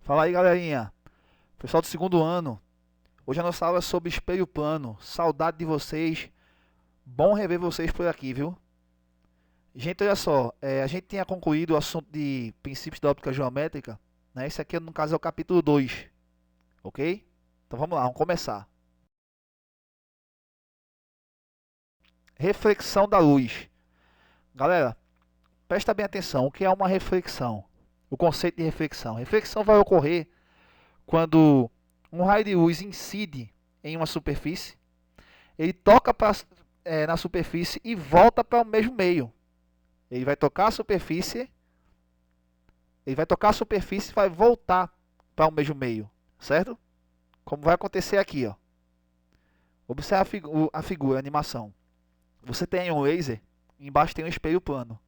Fala aí, galerinha. Pessoal do segundo ano. Hoje a nossa aula é sobre espelho plano. Saudade de vocês. Bom rever vocês por aqui, viu? Gente, olha só. A gente tinha concluído o assunto de princípios da óptica geométrica, né? Esse aqui, no caso, é o capítulo 2, ok? Então vamos lá, vamos começar. Reflexão da luz. Galera, presta bem atenção. O que é uma reflexão? O conceito de reflexão. Reflexão vai ocorrer quando um raio de luz incide em uma superfície, ele toca na superfície e volta para o mesmo meio. Ele vai tocar a superfície, e vai voltar para o mesmo meio, certo? Como vai acontecer aqui, ó. Observe a figura, a animação. Você tem um laser, embaixo tem um espelho plano,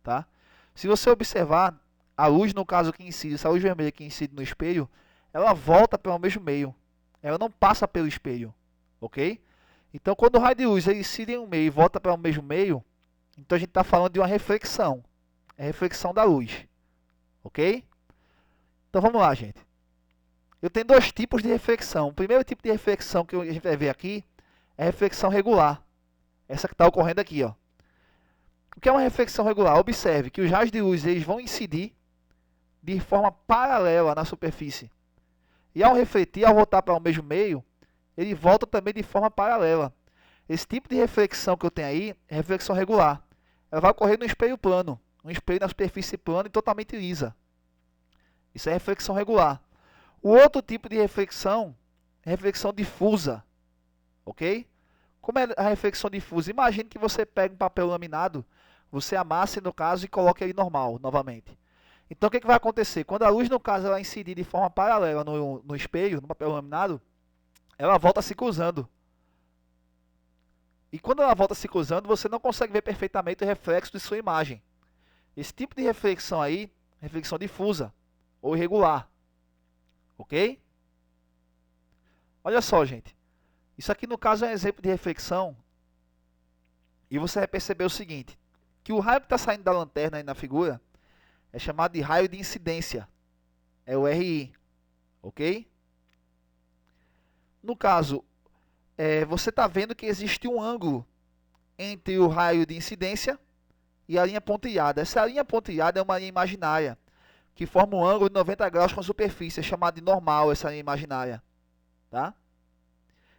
tá? Se você observar a luz, no caso que incide, essa luz vermelha que incide no espelho, ela volta para o mesmo meio. Ela não passa pelo espelho, ok? Então, quando o raio de luz ele incide em um meio e volta para o mesmo meio, então a gente está falando de uma reflexão. É a reflexão da luz, ok? Então vamos lá, gente. Eu tenho dois tipos de reflexão. O primeiro tipo de reflexão que a gente vai ver aqui é a reflexão regular. Essa que está ocorrendo aqui, ó. O que é uma reflexão regular? Observe que os raios de luz eles vão incidir de forma paralela na superfície. E ao refletir, ao voltar para o mesmo meio, ele volta também de forma paralela. Esse tipo de reflexão que eu tenho aí é reflexão regular. Ela vai ocorrer no espelho plano, um espelho na superfície plana e totalmente lisa. Isso é reflexão regular. O outro tipo de reflexão é reflexão difusa, ok? Como é a reflexão difusa? Imagine que você pega um papel laminado, você amassa no caso e coloca ele normal, novamente. Então o que vai acontecer? Quando a luz, no caso, ela incidir de forma paralela no espelho, no papel laminado, ela volta se cruzando. E quando ela volta se cruzando, você não consegue ver perfeitamente o reflexo de sua imagem. Esse tipo de reflexão aí, reflexão difusa ou irregular. Ok? Olha só, gente. Isso aqui no caso é um exemplo de reflexão. E você vai perceber o seguinte, que o raio que está saindo da lanterna aí na figura é chamado de raio de incidência. É o RI. Ok? No caso, você está vendo que existe um ângulo entre o raio de incidência e a linha pontilhada. Essa linha pontilhada é uma linha imaginária, que forma um ângulo de 90 graus com a superfície. É chamado de normal essa linha imaginária. Tá?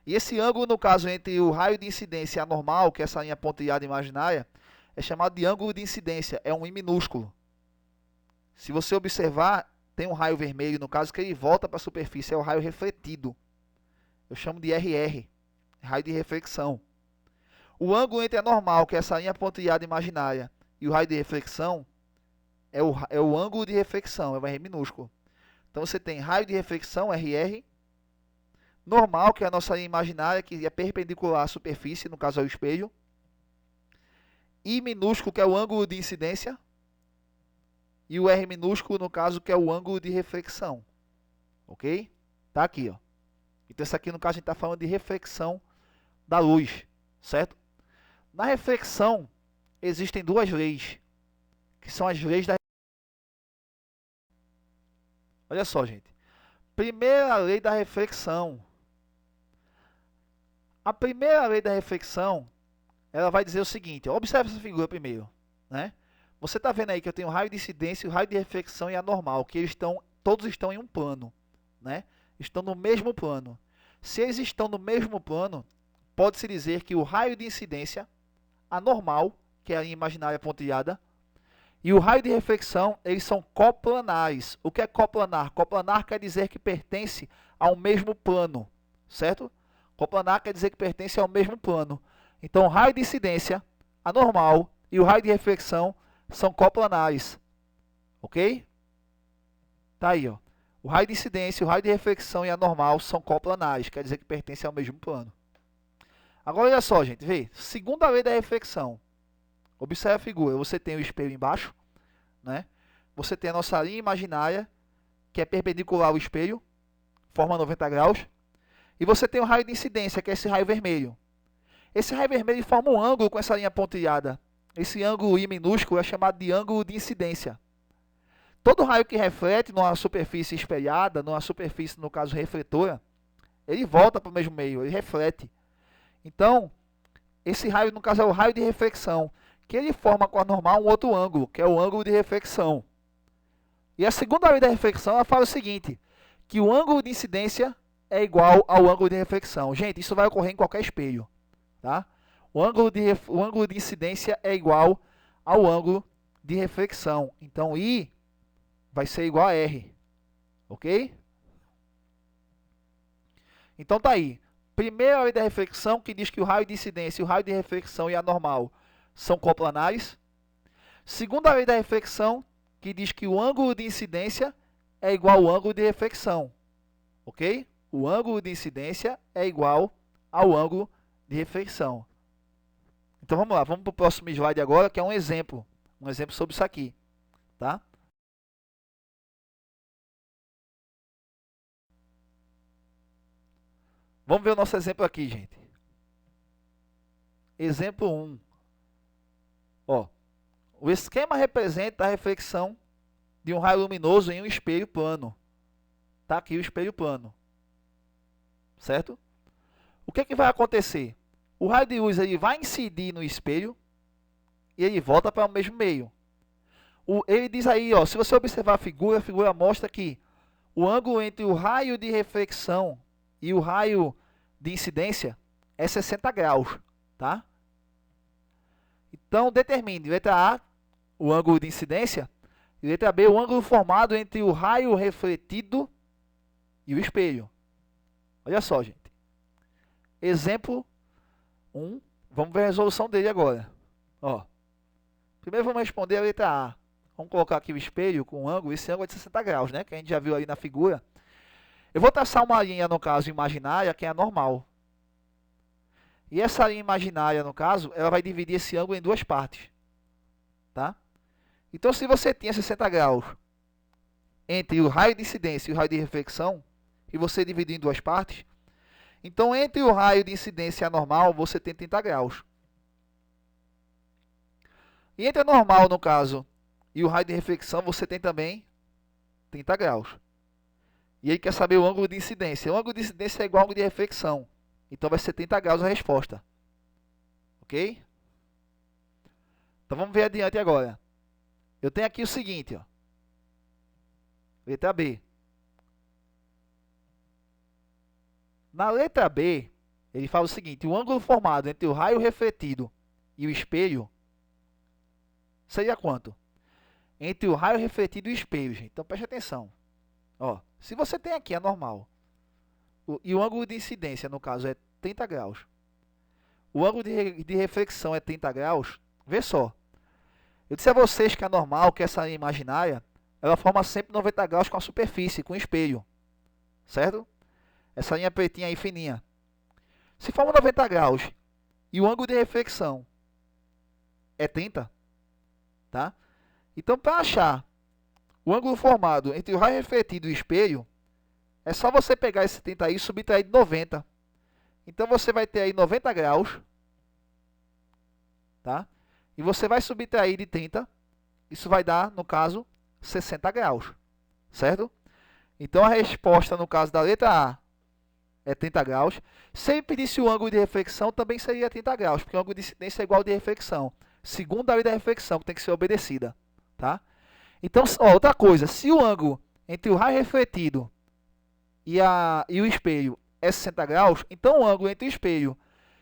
E esse ângulo, no caso, entre o raio de incidência e a normal, que é essa linha pontilhada imaginária, é chamado de ângulo de incidência. É um I minúsculo. Se você observar, tem um raio vermelho, no caso, que ele volta para a superfície. É o raio refletido. Eu chamo de RR, raio de reflexão. O ângulo entre a normal, que é essa linha pontilhada imaginária, e o raio de reflexão, é o ângulo de reflexão, é um R minúsculo. Então você tem raio de reflexão, RR, normal, que é a nossa linha imaginária, que é perpendicular à superfície, no caso é o espelho, I minúsculo, que é o ângulo de incidência, e o R minúsculo, no caso, que é o ângulo de reflexão. Ok? Tá aqui, ó. Então, isso aqui, no caso, a gente está falando de reflexão da luz, certo? Na reflexão, existem duas leis, que são as leis da... Olha só, gente. Primeira lei da reflexão. A primeira lei da reflexão, ela vai dizer o seguinte, ó, observe essa figura primeiro, né? Você está vendo aí que eu tenho o raio de incidência, o raio de reflexão e a normal, que todos estão em um plano, né? Estão no mesmo plano. Se eles estão no mesmo plano, pode-se dizer que o raio de incidência, a normal, que é a linha imaginária pontilhada, e o raio de reflexão, eles são coplanares. O que é coplanar? Coplanar quer dizer que pertence ao mesmo plano, certo? Coplanar quer dizer que pertence ao mesmo plano. Então, o raio de incidência, a normal, e o raio de reflexão são coplanares. Ok? Tá aí, ó. O raio de incidência, o raio de reflexão e a normal são coplanares, quer dizer que pertencem ao mesmo plano. Agora, olha só, gente, vê. Segunda lei da reflexão. Observe a figura. Você tem o espelho embaixo, né? Você tem a nossa linha imaginária, que é perpendicular ao espelho, forma 90 graus. E você tem o raio de incidência, que é esse raio vermelho. Esse raio vermelho forma um ângulo com essa linha pontilhada. Esse ângulo I minúsculo é chamado de ângulo de incidência. todo raio que reflete numa superfície espelhada, numa superfície, no caso, refletora, ele volta para o mesmo meio, ele reflete. Então, esse raio, no caso, é o raio de reflexão, que ele forma com a normal um outro ângulo, que é o ângulo de reflexão. E a segunda lei da reflexão, ela fala o seguinte, que o ângulo de incidência é igual ao ângulo de reflexão. Gente, isso vai ocorrer em qualquer espelho, tá? O ângulo de incidência é igual ao ângulo de reflexão. Então, I vai ser igual a R, ok? Então, tá aí. Primeira lei da reflexão, que diz que o raio de incidência, o raio de reflexão e a normal são coplanares. Segunda lei da reflexão, que diz que o ângulo de incidência é igual ao ângulo de reflexão, ok? O ângulo de incidência é igual ao ângulo de reflexão. Então, vamos lá. Vamos para o próximo slide agora, que é um exemplo sobre isso aqui, tá? Vamos ver o nosso exemplo aqui, gente. Exemplo 1. Ó, o esquema representa a reflexão de um raio luminoso em um espelho plano. Tá aqui o espelho plano. Certo? O que é que vai acontecer? O raio de luz ele vai incidir no espelho e ele volta para o mesmo meio. Ele diz aí, ó, se você observar a figura mostra que o ângulo entre o raio de reflexão e o raio de incidência é 60 graus, tá? Então, determine, letra A, o ângulo de incidência, e letra B, o ângulo formado entre o raio refletido e o espelho. Olha só, gente. Exemplo 1, vamos ver a resolução dele agora. Ó, primeiro vamos responder a letra A. Vamos colocar aqui o espelho com um ângulo, esse ângulo é de 60 graus, né? Que a gente já viu ali na figura. Eu vou traçar uma linha, no caso, imaginária, que é a normal. E essa linha imaginária, no caso, ela vai dividir esse ângulo em duas partes. Tá? Então, se você tinha 60 graus entre o raio de incidência e o raio de reflexão, e você dividir em duas partes, então, entre o raio de incidência e a normal, você tem 30 graus. E entre a normal, no caso, e o raio de reflexão, você tem também 30 graus. E aí quer saber o ângulo de incidência. O ângulo de incidência é igual ao ângulo de reflexão. Então vai ser 30 graus a resposta. Ok? Então vamos ver adiante agora. Eu tenho aqui o seguinte, ó. Letra B. Na letra B, ele fala o seguinte, o ângulo formado entre o raio refletido e o espelho seria quanto? Entre o raio refletido e o espelho, gente. Então preste atenção. Ó, se você tem aqui a normal, e o ângulo de incidência, no caso, é 30 graus, o ângulo de reflexão é 30 graus, vê só. Eu disse a vocês que a normal, que essa linha imaginária, ela forma sempre 90 graus com a superfície, com o espelho. Certo? Essa linha pretinha aí, fininha. Se forma 90 graus e o ângulo de reflexão é 30, tá? Então, para achar o ângulo formado entre o raio refletido e o espelho, é só você pegar esse 30 aí e subtrair de 90. Então, você vai ter aí 90 graus, tá? E você vai subtrair de 30, isso vai dar, no caso, 60 graus, certo? Então, a resposta, no caso da letra A, é 30 graus. Se ele pedisse o ângulo de reflexão, também seria 30 graus, porque o ângulo de incidência é igual ao de reflexão. Segundo a lei da reflexão, que tem que ser obedecida, tá? Então, ó, outra coisa, se o ângulo entre o raio refletido e o espelho é 60 graus, então o ângulo entre o espelho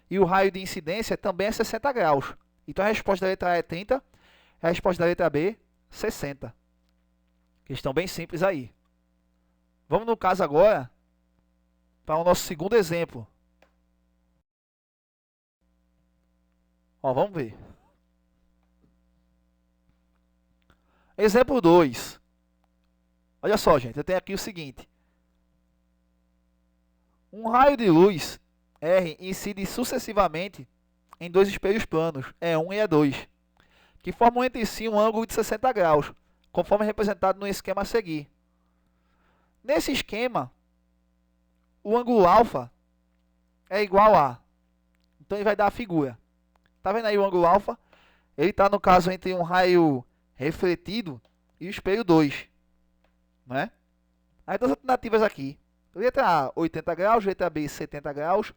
e o raio de incidência também é 60 graus. Então a resposta da letra A é 30, a resposta da letra B, 60. Questão bem simples aí. Vamos no caso agora para o nosso segundo exemplo. Ó, vamos ver. Exemplo 2. Olha só, gente, eu tenho aqui o seguinte. Um raio de luz R incide sucessivamente em dois espelhos planos, E1 e E2, que formam entre si um ângulo de 60 graus, conforme representado no esquema a seguir. Nesse esquema, o ângulo alfa é igual a... Então, ele vai dar a figura. Tá vendo aí o ângulo alfa? Ele está, no caso, entre um raio refletido e o espelho 2. não é? Aí duas alternativas aqui. Letra A, 80 graus, letra B, 70 graus,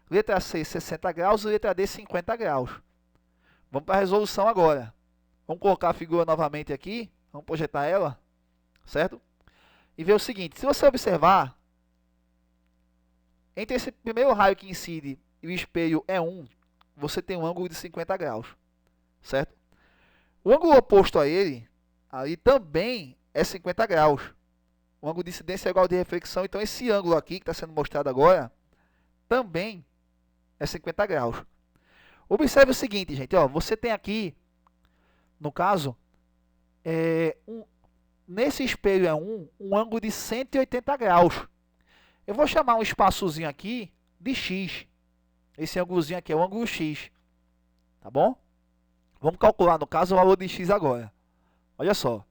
letra C, 60 graus, letra D, 50 graus. Vamos para a resolução agora. Vamos colocar a figura novamente aqui, vamos projetar ela, certo? E ver o seguinte, se você observar, entre esse primeiro raio que incide e o espelho E1, você tem um ângulo de 50 graus, certo? O ângulo oposto a ele, ali também é 50 graus. O ângulo de incidência é igual ao de reflexão, então esse ângulo aqui, que está sendo mostrado agora, também é 50 graus. Observe o seguinte, gente, ó, você tem aqui, no caso, nesse espelho E1, um ângulo de 180 graus. Eu vou chamar um espaçozinho aqui de X. Esse ângulozinho aqui é o ângulo X. Tá bom? Vamos calcular, no caso, o valor de X agora. Olha só.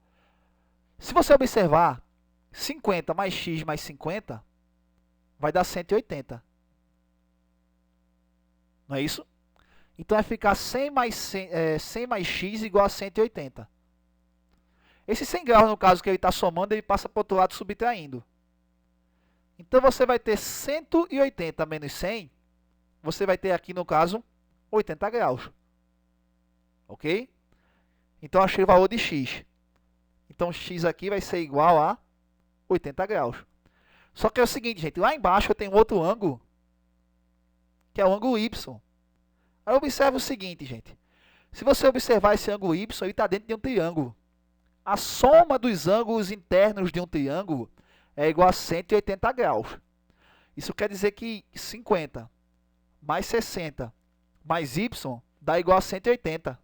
Se você observar, 50 mais X mais 50 vai dar 180. Não é isso? Então vai ficar 100 mais X igual a 180. Esse 100 graus, no caso que ele está somando, ele passa para o outro lado subtraindo. Então você vai ter 180 menos 100, você vai ter aqui, no caso, 80 graus. Ok? Então achei o valor de X. Então X aqui vai ser igual a 80 graus. Só que é o seguinte, gente, lá embaixo eu tenho outro ângulo, que é o ângulo Y. Aí observe o seguinte, gente. Se você observar esse ângulo Y, ele está dentro de um triângulo. A soma dos ângulos internos de um triângulo é igual a 180 graus. Isso quer dizer que 50 mais 60 mais Y dá igual a 180.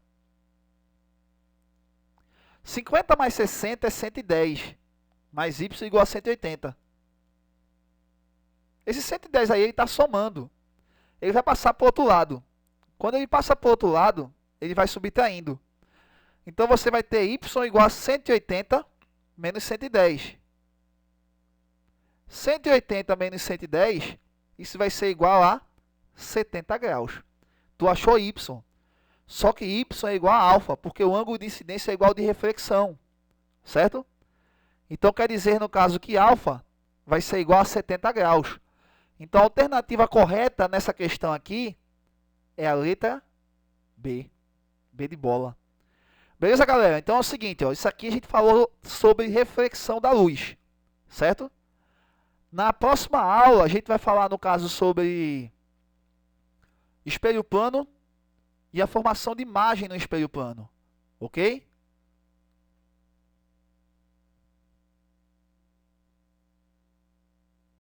50 mais 60 é 110, mais Y igual a 180. Esse 110 aí ele está somando. Ele vai passar para o outro lado. Quando ele passa para o outro lado, ele vai subtraindo. Então você vai ter Y igual a 180 menos 110. 180 menos 110, isso vai ser igual a 70 graus. Tu achou Y. Só que Y é igual a alfa, porque o ângulo de incidência é igual ao de reflexão. Certo? Então quer dizer, no caso, que alfa vai ser igual a 70 graus. Então a alternativa correta nessa questão aqui é a letra B. B de bola. Beleza, galera? Então é o seguinte, ó, isso aqui a gente falou sobre reflexão da luz. Certo? Na próxima aula, a gente vai falar, no caso, sobre espelho plano e a formação de imagem no espelho plano. Ok?